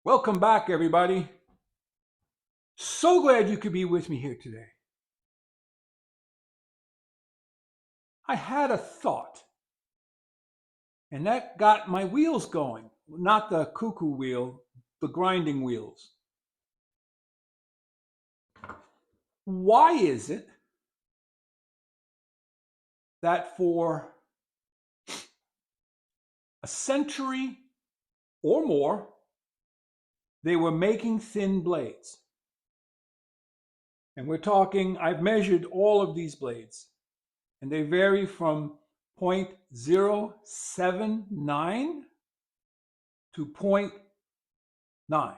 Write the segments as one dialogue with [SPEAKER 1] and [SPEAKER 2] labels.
[SPEAKER 1] Welcome back, everybody. So glad you could be with me here today. I had a thought, and that got my wheels going. Not the cuckoo wheel, the grinding wheels. Why is it that for a century or more, they were making thin blades? And we're talking, I've measured all of these blades, and they vary from 0.079 to 0.9.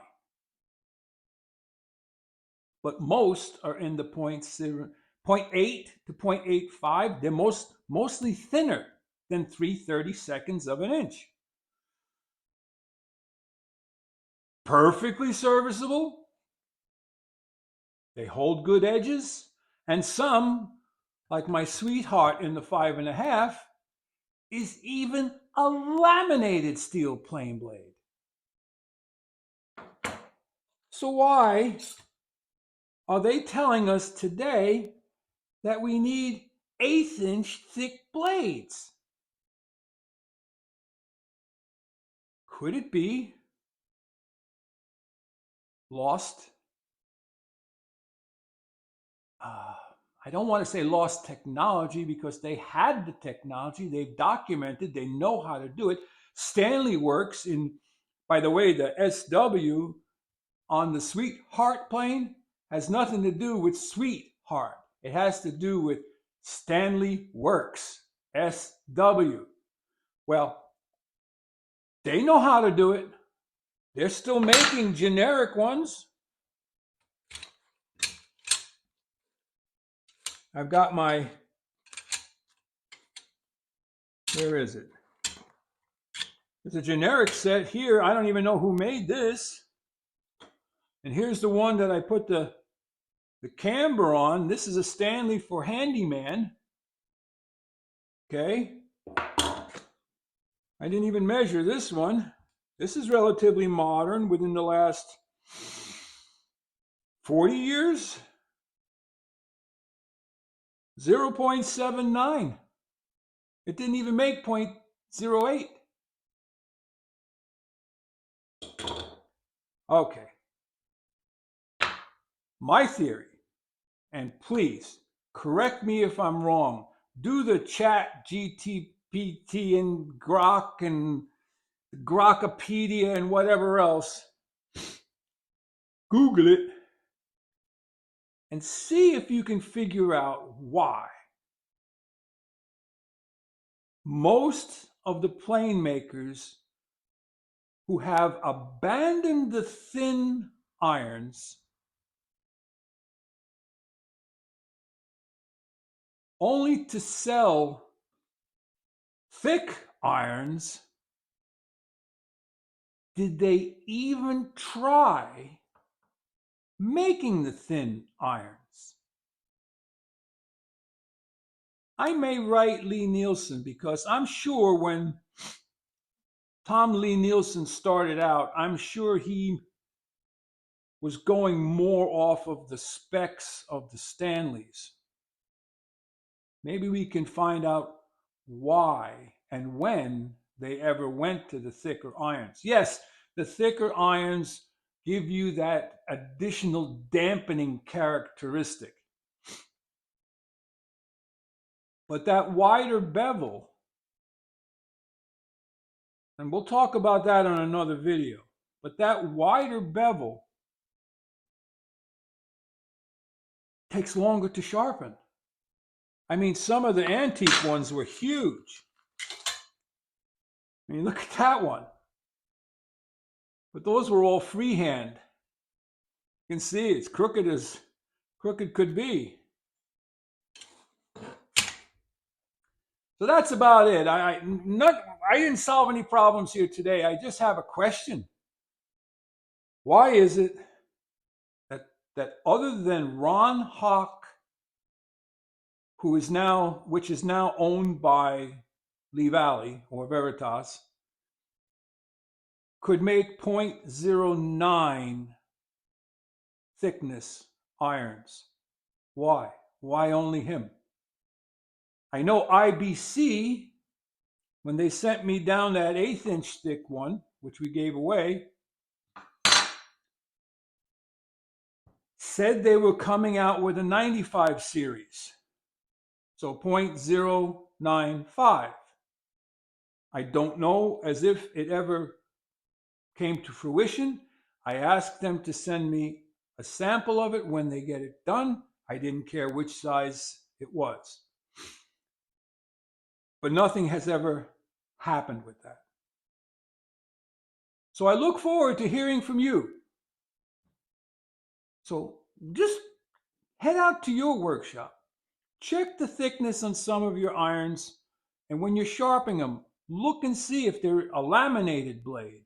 [SPEAKER 1] But most are in the 0.8 to 0.85. They're mostly thinner than 3/32 of an inch. Perfectly serviceable. They hold good edges, and some, like my sweetheart in the 5.5, is even a laminated steel plane blade. So why are they telling us today that we need 1/8 thick blades? Could it be lost? I don't want to say lost technology because they had the technology, they've documented, they know how to do it. Stanley works in, by the way, the SW on the Sweetheart plane has nothing to do with Sweetheart. It has to do with Stanley Works, SW. Well, they know how to do it. They're still making generic ones. I've got my, where is it? There's a generic set here. I don't even know who made this. And here's the one that I put the camber on. This is a Stanley for handyman. Okay. I didn't even measure this one. This is relatively modern, within the last 40 years. 0.79. It didn't even make 0.08. Okay. My theory, and please correct me if I'm wrong, do the chat GTPT and Grok and Grokopedia and whatever else. Google it and see if you can figure out why most of the plane makers who have abandoned the thin irons only to sell thick irons, did they even try making the thin irons? I may write Lee Nielsen because I'm sure when Tom Lee Nielsen started out, I'm sure he was going more off of the specs of the Stanleys. Maybe we can find out why and when they ever went to the thicker irons. Yes, the thicker irons give you that additional dampening characteristic. But that wider bevel, and we'll talk about that on another video, but that wider bevel takes longer to sharpen. I mean, some of the antique ones were huge. I mean, look at that one. But those were all freehand. You can see it's crooked as crooked could be. So that's about it. I didn't solve any problems here today. I just have a question. Why is it that other than Ron Hawk, which is now owned by Lee Valley or Veritas, could make 0.09 thickness irons. Why? Why only him? I know IBC, when they sent me down that 1/8 thick one, which we gave away, said they were coming out with a 95 series. So 0.095. I don't know as if it ever came to fruition. I asked them to send me a sample of it when they get it done. I didn't care which size it was. But nothing has ever happened with that. So I look forward to hearing from you. So just head out to your workshop. Check the thickness on some of your irons, and when you're sharpening them, look and see if they're a laminated blade,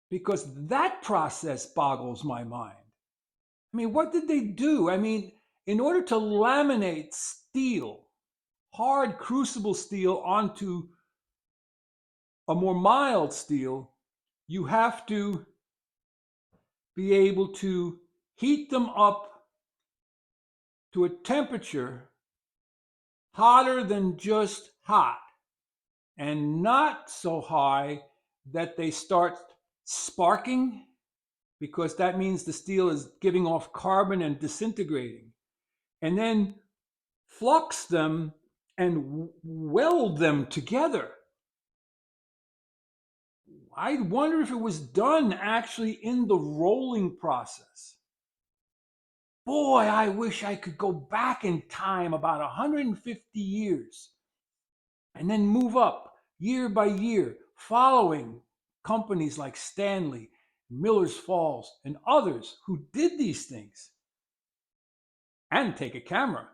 [SPEAKER 1] because that process boggles my mind. I mean, what did they do? I mean, in order to laminate steel, hard crucible steel, onto a more mild steel, you have to be able to heat them up to a temperature hotter than just hot, and not so high that they start sparking, because that means the steel is giving off carbon and disintegrating. And then flux them and weld them together. I wonder if it was done actually in the rolling process. Boy, I wish I could go back in time about 150 years and then move up year by year, following companies like Stanley, Miller's Falls, and others who did these things, and take a camera,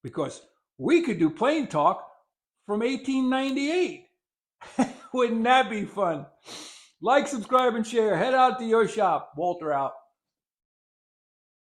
[SPEAKER 1] because we could do plane talk from 1898. Wouldn't that be fun? Like, subscribe, and share. Head out to your shop. Walter out.